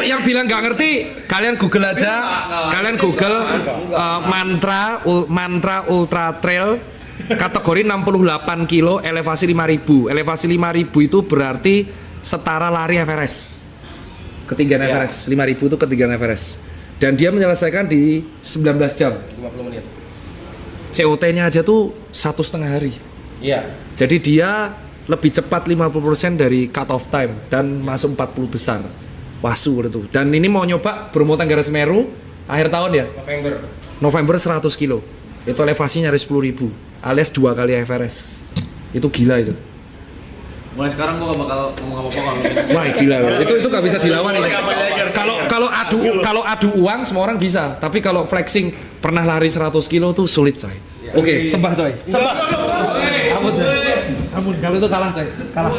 yang bilang nggak ngerti, kalian Google aja. Kalian Google mantra ultra trail kategori 68 kilo elevasi 5000. Elevasi 5000 itu berarti setara lari Everest. Ketinggian Everest 5000 itu ketinggian Everest. Dan dia menyelesaikan di 19 jam. 50 menit. COT-nya aja tuh 1,5 hari. Iya. Jadi dia lebih cepat 50% dari cut off time dan masuk 40 besar. Wasu itu. Dan ini mau nyoba Bromo Tenggarang Semeru akhir tahun ya? November 100 kilo. Itu elevasinya dari 10.000 alias 2 kali Everest. Itu gila itu. Mulai sekarang gua gak bakal ngomong apa-apa kalau Wah gila. Itu gak bisa dilawan itu. Kalau adu uang semua orang bisa, tapi kalau flexing pernah lari 100 kilo tuh sulit coy. Oke, sembah coy. Sembah. Ampun coy. Ampun kalau itu kalah coy. Kalah.